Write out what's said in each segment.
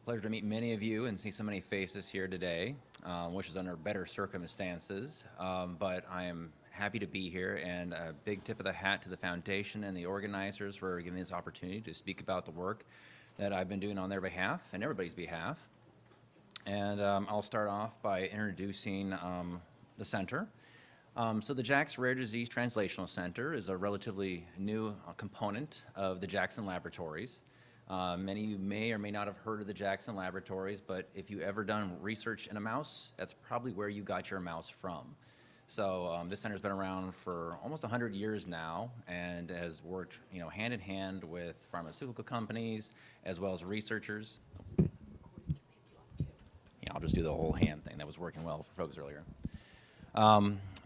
Pleasure to meet many of you and see so many faces here today, which is under better circumstances. But I am happy to be here, and a big tip of the hat to the foundation and the organizers for giving me this opportunity to speak about the work that I've been doing on their behalf and everybody's behalf. And I'll start off by introducing the center. So the JAX Rare Disease Translational Center is a relatively new component of the Jackson Laboratories. Many of you may or may not have heard of the Jackson Laboratories, but if you ever done research in a mouse, that's probably where you got your mouse from. So this center's been around for almost 100 years now and has worked, hand in hand with pharmaceutical companies as well as researchers. Yeah, I'll just do the whole hand thing. That was working well for folks earlier.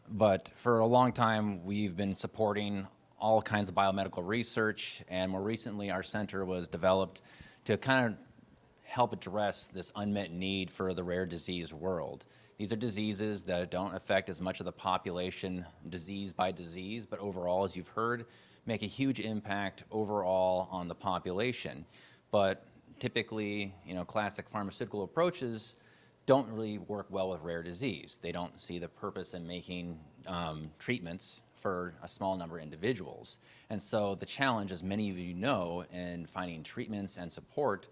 But for a long time, we've been supporting all kinds of biomedical research, and more recently our center was developed to kind of help address this unmet need for the rare disease world. These are diseases that don't affect as much of the population disease by disease, but overall, as you've heard, make a huge impact overall on the population. But typically, classic pharmaceutical approaches don't really work well with rare disease. They don't see the purpose in making treatments for a small number of individuals. And so the challenge, as many of you know, in finding treatments and support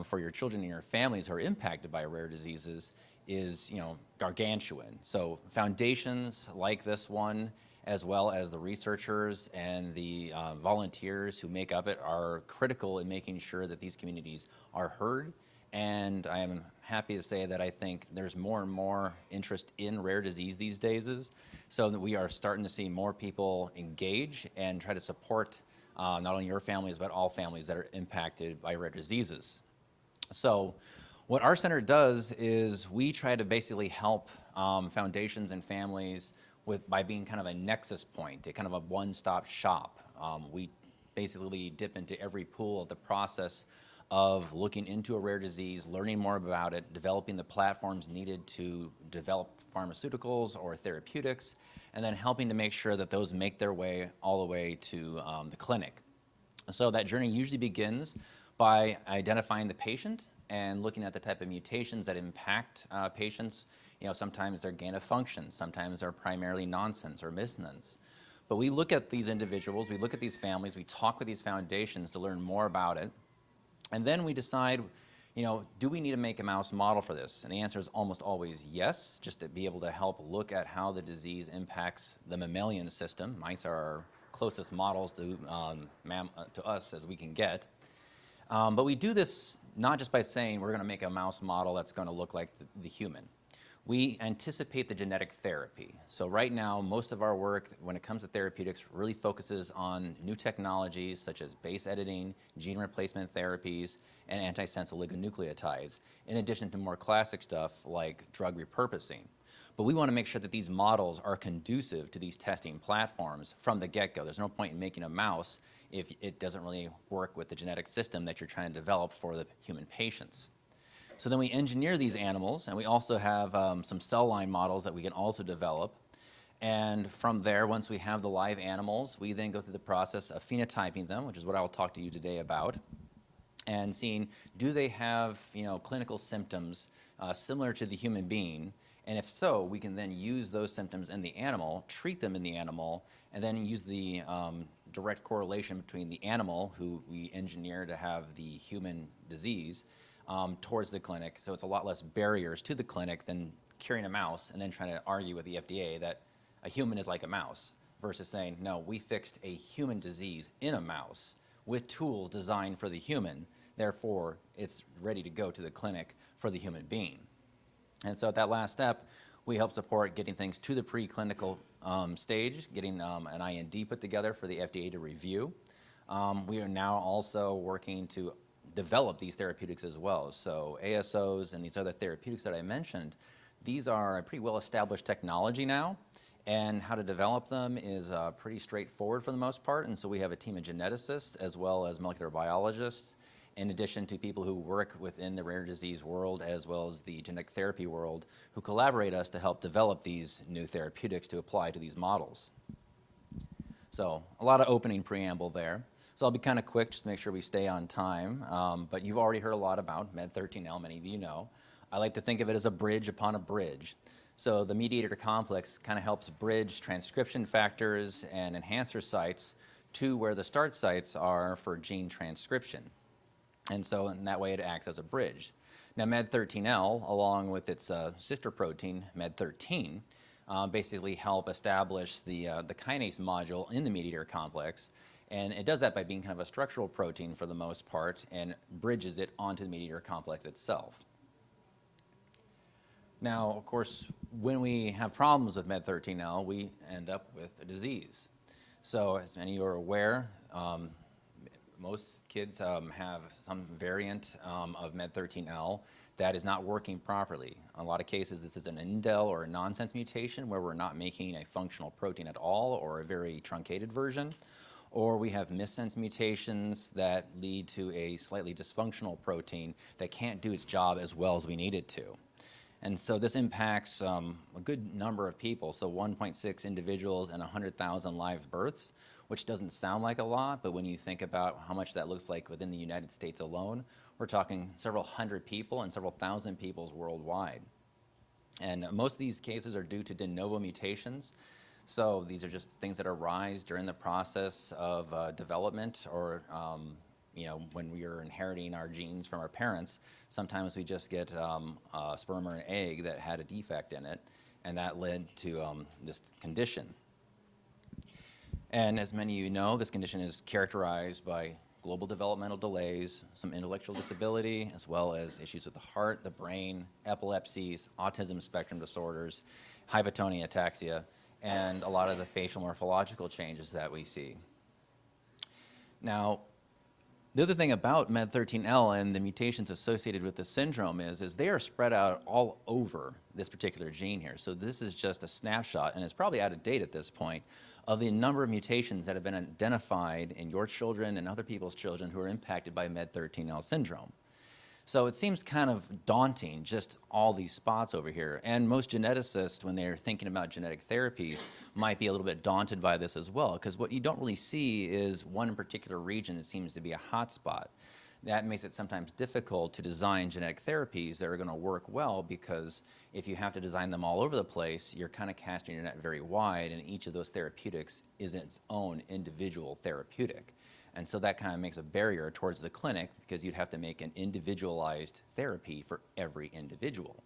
for your children and your families who are impacted by rare diseases is, gargantuan. So foundations like this one, as well as the researchers and the volunteers who make up it, are critical in making sure that these communities are heard. And I am happy to say that I think there's more and more interest in rare disease these days, so that we are starting to see more people engage and try to support not only your families, but all families that are impacted by rare diseases. So what our center does is we try to basically help foundations and families by being kind of a nexus point, a kind of a one-stop shop. We basically dip into every pool of the process of looking into a rare disease, learning more about it, developing the platforms needed to develop pharmaceuticals or therapeutics, and then helping to make sure that those make their way all the way to the clinic. So that journey usually begins by identifying the patient and looking at the type of mutations that impact patients. Sometimes they're gain of function, sometimes they're primarily nonsense or missense. But we look at these individuals, we look at these families, we talk with these foundations to learn more about it. And then we decide, do we need to make a mouse model for this? And the answer is almost always yes, just to be able to help look at how the disease impacts the mammalian system. Mice are our closest models to us as we can get. But we do this not just by saying we're going to make a mouse model that's going to look like the human. We anticipate the genetic therapy. So right now, most of our work when it comes to therapeutics really focuses on new technologies such as base editing, gene replacement therapies, and antisense oligonucleotides, in addition to more classic stuff like drug repurposing. But we want to make sure that these models are conducive to these testing platforms from the get-go. There's no point in making a mouse if it doesn't really work with the genetic system that you're trying to develop for the human patients. So then we engineer these animals, and we also have some cell line models that we can also develop. And from there, once we have the live animals, we then go through the process of phenotyping them, which is what I'll talk to you today about, and seeing, do they have clinical symptoms similar to the human being? And if so, we can then use those symptoms in the animal, treat them in the animal, and then use the direct correlation between the animal, who we engineer to have the human disease, towards the clinic. So it's a lot less barriers to the clinic than curing a mouse and then trying to argue with the FDA that a human is like a mouse, versus saying, no, we fixed a human disease in a mouse with tools designed for the human, therefore it's ready to go to the clinic for the human being. And so at that last step, we help support getting things to the preclinical stage, getting an IND put together for the FDA to review. We are now also working to develop these therapeutics as well. So ASOs and these other therapeutics that I mentioned, these are a pretty well-established technology now, and how to develop them is pretty straightforward for the most part. And so we have a team of geneticists as well as molecular biologists, in addition to people who work within the rare disease world as well as the genetic therapy world, who collaborate us to help develop these new therapeutics to apply to these models. So a lot of opening preamble there. So So I'll be kind of quick just to make sure we stay on time. But you've already heard a lot about MED13L, many of you know. I like to think of it as a bridge upon a bridge. So the mediator complex kind of helps bridge transcription factors and enhancer sites to where the start sites are for gene transcription. And so in that way it acts as a bridge. Now MED13L, along with its sister protein, MED13, basically help establish the kinase module in the mediator complex. And it does that by being kind of a structural protein for the most part and bridges it onto the mediator complex itself. Now, of course, when we have problems with MED13L, we end up with a disease. So as many of you are aware, most kids have some variant of MED13L that is not working properly. In a lot of cases, this is an indel or a nonsense mutation where we're not making a functional protein at all or a very truncated version. Or we have missense mutations that lead to a slightly dysfunctional protein that can't do its job as well as we need it to. And so this impacts a good number of people, so 1.6 individuals and 100,000 live births, which doesn't sound like a lot, but when you think about how much that looks like within the United States alone, we're talking several hundred people and several thousand people worldwide. And most of these cases are due to de novo mutations. So these are just things that arise during the process of development or you know, when we are inheriting our genes from our parents, sometimes we just get a sperm or an egg that had a defect in it, and that led to this condition. And as many of you know, this condition is characterized by global developmental delays, some intellectual disability, as well as issues with the heart, the brain, epilepsies, autism spectrum disorders, hypotonia, ataxia, and a lot of the facial morphological changes that we see. Now, the other thing about MED13L and the mutations associated with the syndrome is they are spread out all over this particular gene here. So this is just a snapshot, and it's probably out of date at this point, of the number of mutations that have been identified in your children and other people's children who are impacted by MED13L syndrome. So it seems kind of daunting, just all these spots over here. And most geneticists, when they're thinking about genetic therapies, might be a little bit daunted by this as well, because what you don't really see is one particular region that seems to be a hot spot. That makes it sometimes difficult to design genetic therapies that are going to work well, because if you have to design them all over the place, you're kind of casting your net very wide, and each of those therapeutics is its own individual therapeutic. And so that kind of makes a barrier towards the clinic, because you'd have to make an individualized therapy for every individual.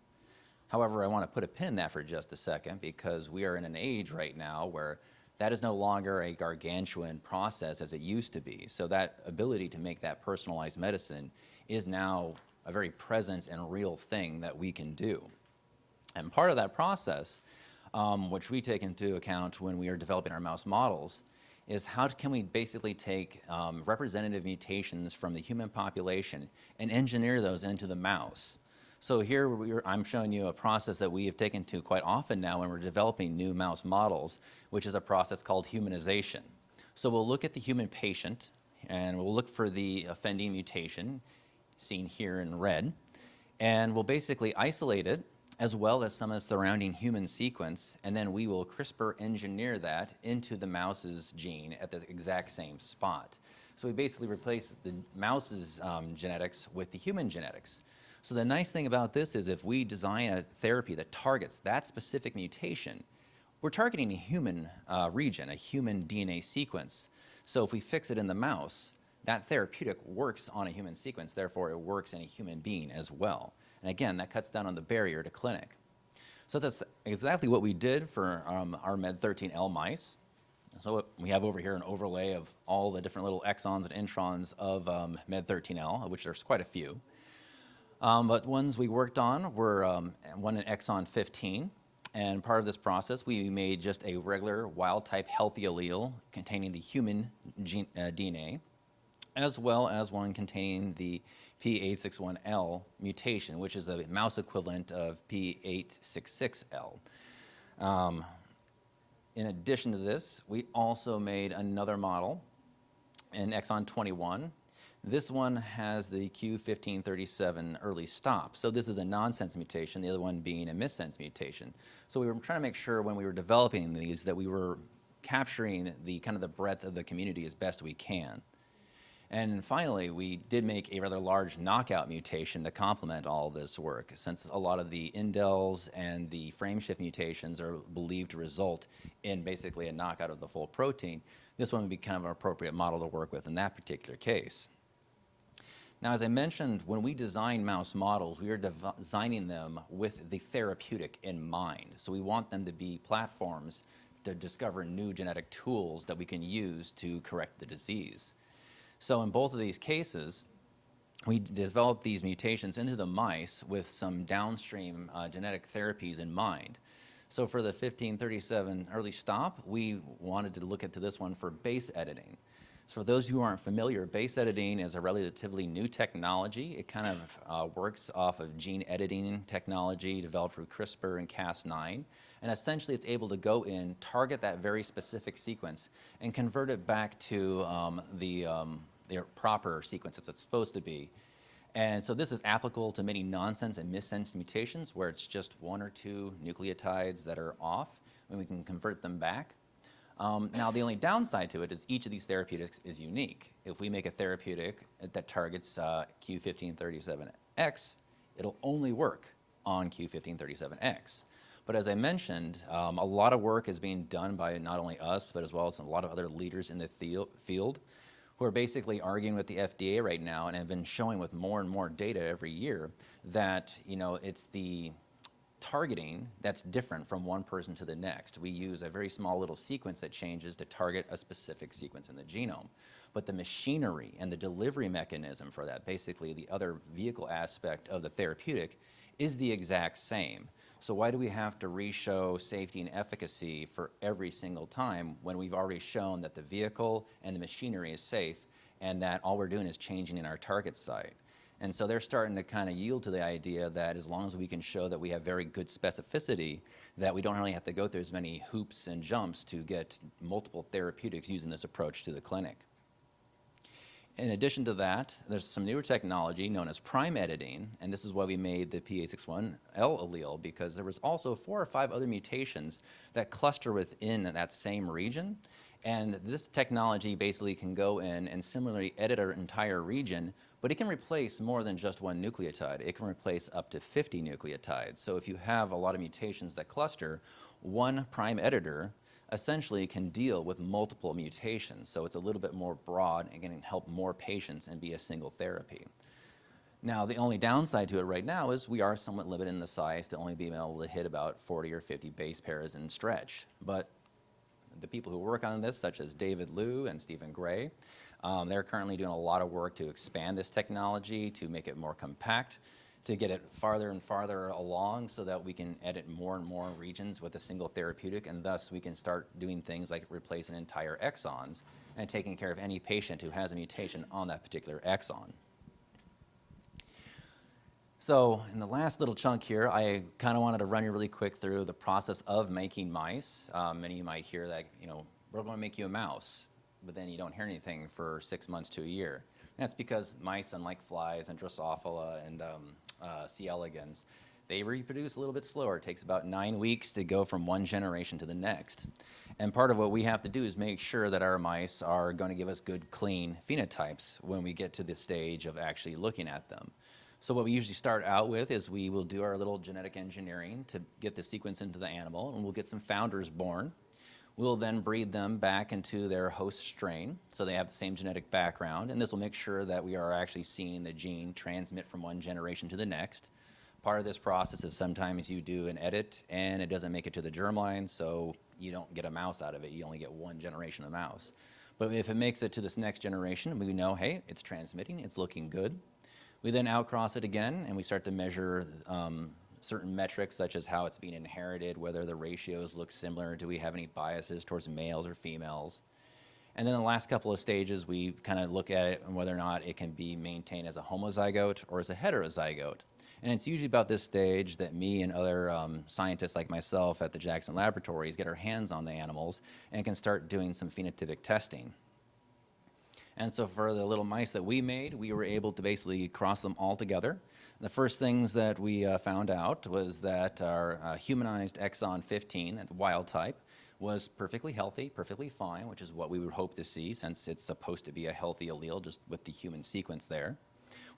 However, I want to put a pin in that for just a second, because we are in an age right now where that is no longer a gargantuan process as it used to be. So that ability to make that personalized medicine is now a very present and real thing that we can do. And part of that process, which we take into account when we are developing our mouse models, is how can we basically take representative mutations from the human population and engineer those into the mouse. So here I'm showing you a process that we have taken to quite often now when we're developing new mouse models, which is a process called humanization. So we'll look at the human patient, and we'll look for the offending mutation, seen here in red, and we'll basically isolate it, as well as some of the surrounding human sequence, and then we will CRISPR engineer that into the mouse's gene at the exact same spot. So we basically replace the mouse's genetics with the human genetics. So the nice thing about this is if we design a therapy that targets that specific mutation, we're targeting a human region, a human DNA sequence. So if we fix it in the mouse, that therapeutic works on a human sequence, therefore it works in a human being as well. And again, that cuts down on the barrier to clinic. So that's exactly what we did for our MED13L mice. So what we have over here an overlay of all the different little exons and introns of MED13L, of which there's quite a few. But ones we worked on were one in exon 15. And part of this process, we made just a regular wild-type healthy allele containing the human gene, DNA, as well as one containing the P861L mutation, which is a mouse equivalent of P866L. In addition to this, we also made another model in exon 21. This one has the Q1537 early stop. So this is a nonsense mutation, the other one being a missense mutation. So we were trying to make sure when we were developing these that we were capturing the kind of the breadth of the community as best we can. And finally, we did make a rather large knockout mutation to complement all this work, since a lot of the indels and the frameshift mutations are believed to result in basically a knockout of the full protein. This one would be kind of an appropriate model to work with in that particular case. Now, as I mentioned, when we design mouse models, we are designing them with the therapeutic in mind. So we want them to be platforms to discover new genetic tools that we can use to correct the disease. So in both of these cases, we developed these mutations into the mice with some downstream genetic therapies in mind. So for the 1537 early stop, we wanted to look into this one for base editing. So for those who aren't familiar, base editing is a relatively new technology. It kind of works off of gene editing technology developed through CRISPR and Cas9. And essentially, it's able to go in, target that very specific sequence, and convert it back to the proper sequence that it's supposed to be. And so this is applicable to many nonsense and missense mutations where it's just one or two nucleotides that are off, and we can convert them back. Now, the only downside to it is each of these therapeutics is unique. If we make a therapeutic that targets Q1537X, it'll only work on Q1537X. But as I mentioned, a lot of work is being done by not only us, but as well as a lot of other leaders in the field who are basically arguing with the FDA right now and have been showing with more and more data every year that, it's the targeting that's different from one person to the next. We use a very small little sequence that changes to target a specific sequence in the genome. But the machinery and the delivery mechanism for that, basically the other vehicle aspect of the therapeutic, is the exact same. So why do we have to re-show safety and efficacy for every single time when we've already shown that the vehicle and the machinery is safe and that all we're doing is changing in our target site? And so they're starting to kind of yield to the idea that as long as we can show that we have very good specificity, that we don't really have to go through as many hoops and jumps to get multiple therapeutics using this approach to the clinic. In addition to that, there's some newer technology known as prime editing, and this is why we made the P861L allele, because there was also 4 or 5 other mutations that cluster within that same region. And this technology basically can go in and similarly edit our entire region, but it can replace more than just one nucleotide. It can replace up to 50 nucleotides. So if you have a lot of mutations that cluster, one prime editor essentially can deal with multiple mutations. So it's a little bit more broad and can help more patients and be a single therapy. Now, the only downside to it right now is we are somewhat limited in the size to only being able to hit about 40 or 50 base pairs in stretch. But the people who work on this, such as David Liu and Stephen Gray, they're currently doing a lot of work to expand this technology, to make it more compact, to get it farther and farther along so that we can edit more and more regions with a single therapeutic, and thus we can start doing things like replacing entire exons and taking care of any patient who has a mutation on that particular exon. So in the last little chunk here, I kind of wanted to run you really quick through the process of making mice. Many of you might hear that, we're going to make you a mouse, but then you don't hear anything for 6 months to a year. And that's because mice, unlike flies and Drosophila and C. elegans, they reproduce a little bit slower. It takes about 9 weeks to go from one generation to the next. And part of what we have to do is make sure that our mice are going to give us good, clean phenotypes when we get to the stage of actually looking at them. So what we usually start out with is we will do our little genetic engineering to get the sequence into the animal, and we'll get some founders born. We'll then breed them back into their host strain, so they have the same genetic background, and this will make sure that we are actually seeing the gene transmit from one generation to the next. Part of this process is sometimes you do an edit, and it doesn't make it to the germline, so you don't get a mouse out of it. You only get one generation of mouse. But if it makes it to this next generation, we know, hey, it's transmitting, it's looking good. We then outcross it again, and we start to measure certain metrics such as how it's being inherited, whether the ratios look similar, do we have any biases towards males or females. And then the last couple of stages, we kind of look at it and whether or not it can be maintained as a homozygote or as a heterozygote. And it's usually about this stage that me and other scientists like myself at the Jackson Laboratories get our hands on the animals and can start doing some phenotypic testing. And so for the little mice that we made, we were able to basically cross them all together. The first things that we found out was that our humanized exon 15, that wild type, was perfectly healthy, perfectly fine, which is what we would hope to see since it's supposed to be a healthy allele just with the human sequence there.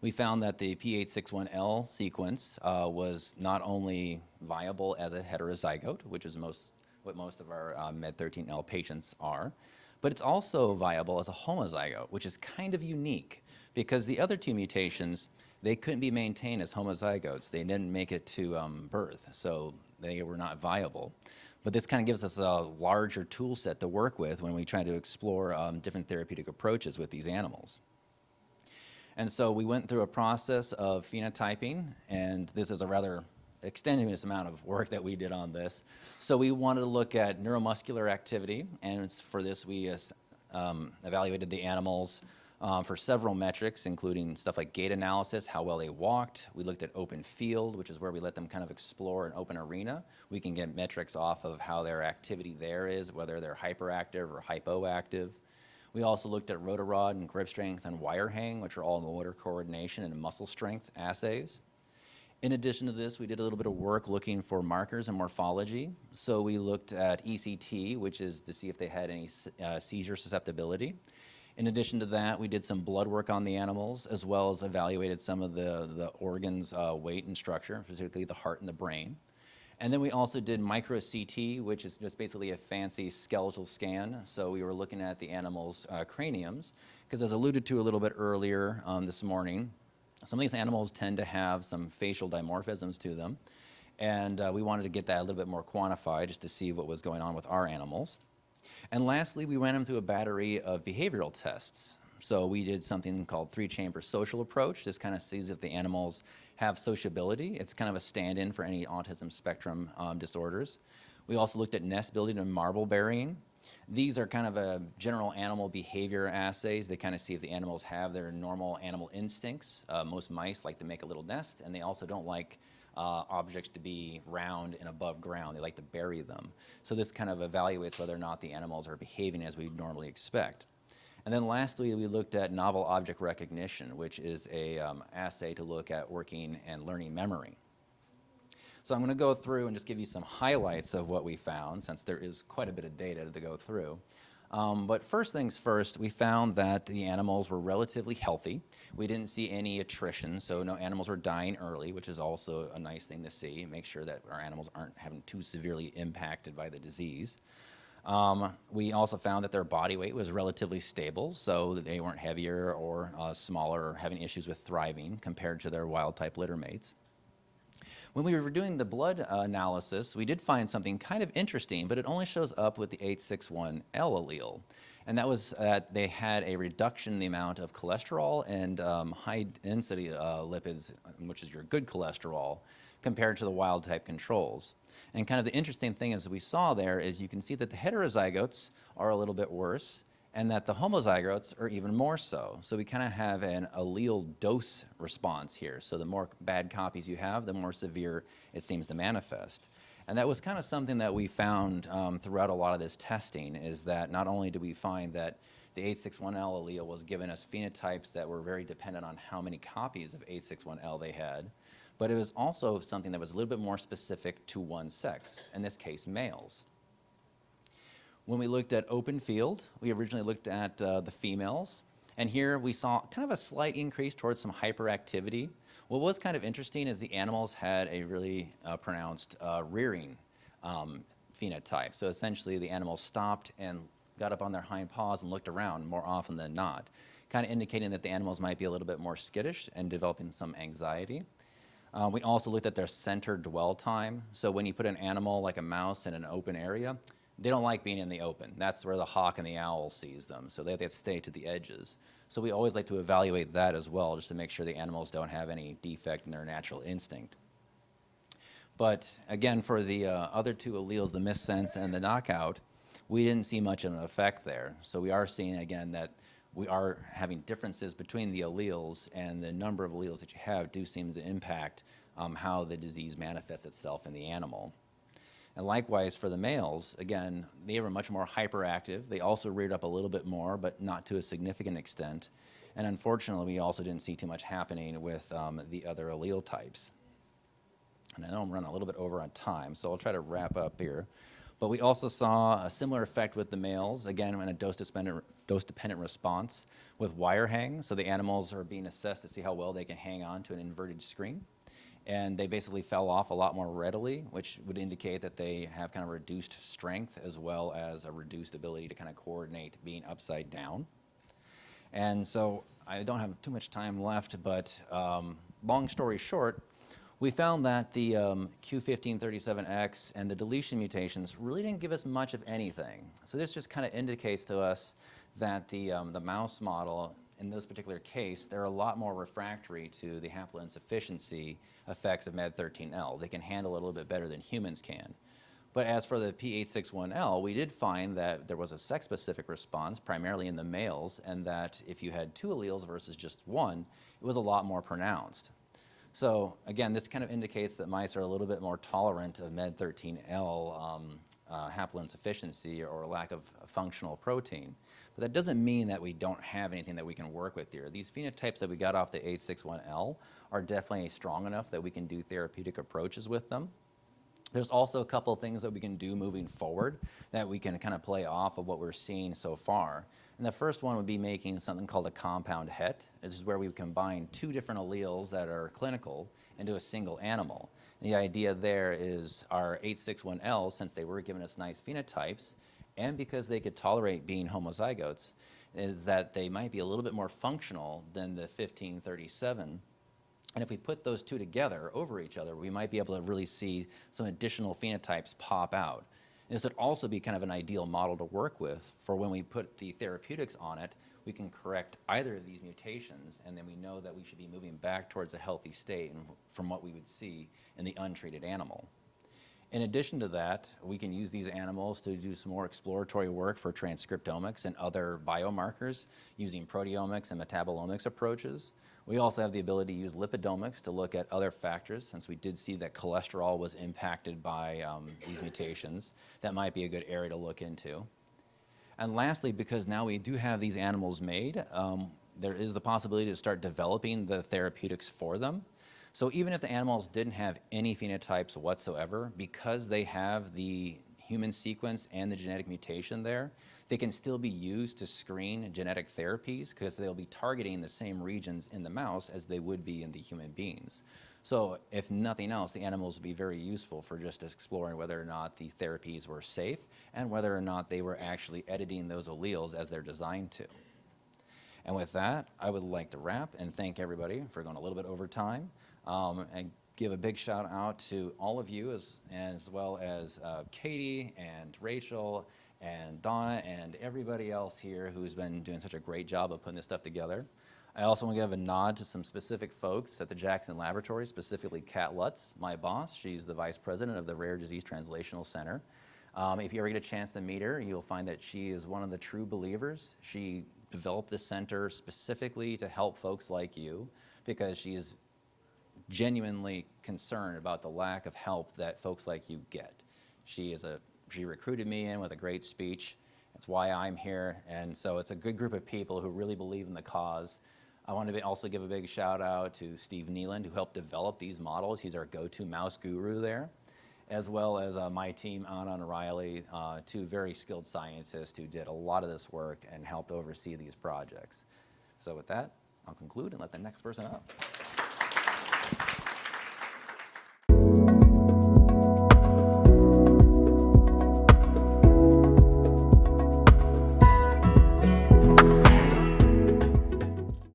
We found that the P861L sequence was not only viable as a heterozygote, which is what most of our MED13L patients are, but it's also viable as a homozygote, which is kind of unique because the other two mutations, they couldn't be maintained as homozygotes. They didn't make it to birth, so they were not viable. But this kind of gives us a larger tool set to work with when we try to explore different therapeutic approaches with these animals. And so we went through a process of phenotyping, and this is a rather extenuous amount of work that we did on this. So we wanted to look at neuromuscular activity, and for this we evaluated the animals for several metrics, including stuff like gait analysis, how well they walked. We looked at open field, which is where we let them kind of explore an open arena. We can get metrics off of how their activity there is, whether they're hyperactive or hypoactive. We also looked at rotarod and grip strength and wire hang, which are all motor coordination and muscle strength assays. In addition to this, we did a little bit of work looking for markers and morphology. So we looked at ECT, which is to see if they had any seizure susceptibility. In addition to that, we did some blood work on the animals, as well as evaluated some of the organs' weight and structure, particularly the heart and the brain. And then we also did micro CT, which is just basically a fancy skeletal scan. So we were looking at the animals' craniums, because as alluded to a little bit earlier this morning, some of these animals tend to have some facial dimorphisms to them. And we wanted to get that a little bit more quantified just to see what was going on with our animals. And lastly, we ran them through a battery of behavioral tests. So we did something called three-chamber social approach. This kind of sees if the animals have sociability. It's kind of a stand-in for any autism spectrum disorders. We also looked at nest building and marble burying. These are kind of a general animal behavior assays. They kind of see if the animals have their normal animal instincts. Most mice like to make a little nest, and they also don't like objects to be round and above ground. They like to bury them. So this kind of evaluates whether or not the animals are behaving as we normally expect. And then lastly, we looked at novel object recognition, which is a assay to look at working and learning memory. So I'm going to go through and just give you some highlights of what we found, since there is quite a bit of data to go through. But first things first, we found that the animals were relatively healthy. We didn't see any attrition, so no animals were dying early, which is also a nice thing to see. Make sure that our animals aren't having too severely impacted by the disease. We also found that their body weight was relatively stable, so that they weren't heavier or smaller or having issues with thriving compared to their wild-type litter mates. When we were doing the blood analysis, we did find something kind of interesting, but it only shows up with the H61L allele. And that was that they had a reduction in the amount of cholesterol and high-density lipids, which is your good cholesterol, compared to the wild-type controls. And kind of the interesting thing is we saw there is you can see that the heterozygotes are a little bit worse, and that the homozygotes are even more so. So we kind of have an allele dose response here. So the more bad copies you have, the more severe it seems to manifest. And that was kind of something that we found throughout a lot of this testing, is that not only do we find that the H61L allele was giving us phenotypes that were very dependent on how many copies of H61L they had, but it was also something that was a little bit more specific to one sex, in this case, males. When we looked at open field, we originally looked at the females, and here we saw kind of a slight increase towards some hyperactivity. What was kind of interesting is the animals had a really pronounced rearing phenotype. So essentially the animals stopped and got up on their hind paws and looked around more often than not, kind of indicating that the animals might be a little bit more skittish and developing some anxiety. We also looked at their center dwell time. So when you put an animal like a mouse in an open area, they don't like being in the open. That's where the hawk and the owl sees them. So they have to stay to the edges. So we always like to evaluate that as well, just to make sure the animals don't have any defect in their natural instinct. But again, for the other two alleles, the missense and the knockout, we didn't see much of an effect there. So we are seeing, again, that we are having differences between the alleles, and the number of alleles that you have do seem to impact how the disease manifests itself in the animal. And likewise for the males, again, they were much more hyperactive. They also reared up a little bit more, but not to a significant extent. And unfortunately, we also didn't see too much happening with the other allele types. And I know I'm running a little bit over on time, so I'll try to wrap up here. But we also saw a similar effect with the males, again, in a dose-dependent response with wire hang. So the animals are being assessed to see how well they can hang on to an inverted screen. And they basically fell off a lot more readily, which would indicate that they have kind of reduced strength as well as a reduced ability to kind of coordinate being upside down. And so I don't have too much time left, but long story short, we found that the Q1537X and the deletion mutations really didn't give us much of anything. So this just kind of indicates to us that the mouse model, in this particular case, they're a lot more refractory to the haploinsufficiency effects of MED13L. They can handle it a little bit better than humans can. But as for the P861L, we did find that there was a sex-specific response, primarily in the males, and that if you had 2 alleles versus just 1, it was a lot more pronounced. So again, this kind of indicates that mice are a little bit more tolerant of MED13L haploinsufficiency or lack of functional protein. But that doesn't mean that we don't have anything that we can work with here. These phenotypes that we got off the 861L are definitely strong enough that we can do therapeutic approaches with them. There's also a couple of things that we can do moving forward that we can kind of play off of what we're seeing so far. And the first one would be making something called a compound het. This is where we combine 2 different alleles that are clinical into a single animal. And the idea there is our 861Ls, since they were giving us nice phenotypes, and because they could tolerate being homozygotes, is that they might be a little bit more functional than the 1537. And if we put those 2 together over each other, we might be able to really see some additional phenotypes pop out. And this would also be kind of an ideal model to work with for when we put the therapeutics on it, we can correct either of these mutations, and then we know that we should be moving back towards a healthy state from what we would see in the untreated animal. In addition to that, we can use these animals to do some more exploratory work for transcriptomics and other biomarkers using proteomics and metabolomics approaches. We also have the ability to use lipidomics to look at other factors, since we did see that cholesterol was impacted by these mutations. That might be a good area to look into. And lastly, because now we do have these animals made, there is the possibility to start developing the therapeutics for them. So even if the animals didn't have any phenotypes whatsoever, because they have the human sequence and the genetic mutation there, they can still be used to screen genetic therapies because they'll be targeting the same regions in the mouse as they would be in the human beings. So if nothing else, the animals would be very useful for just exploring whether or not the therapies were safe and whether or not they were actually editing those alleles as they're designed to. And with that, I would like to wrap and thank everybody for going a little bit over time, and give a big shout out to all of you as well as Katie and Rachel and Donna and everybody else here who's been doing such a great job of putting this stuff together. I also want to give a nod to some specific folks at the Jackson Laboratory, specifically Kat Lutz, my boss. She's the vice president of the Rare Disease Translational Center. If you ever get a chance to meet her, you'll find that she is one of the true believers. She developed this center specifically to help folks like you because she is genuinely concerned about the lack of help that folks like you get. She recruited me in with a great speech. That's why I'm here. And so it's a good group of people who really believe in the cause. I want to also give a big shout out to Steve Nealand, who helped develop these models. He's our go-to mouse guru there, as well as my team, Anna and Riley, 2 very skilled scientists who did a lot of this work and helped oversee these projects. So with that, I'll conclude and let the next person up.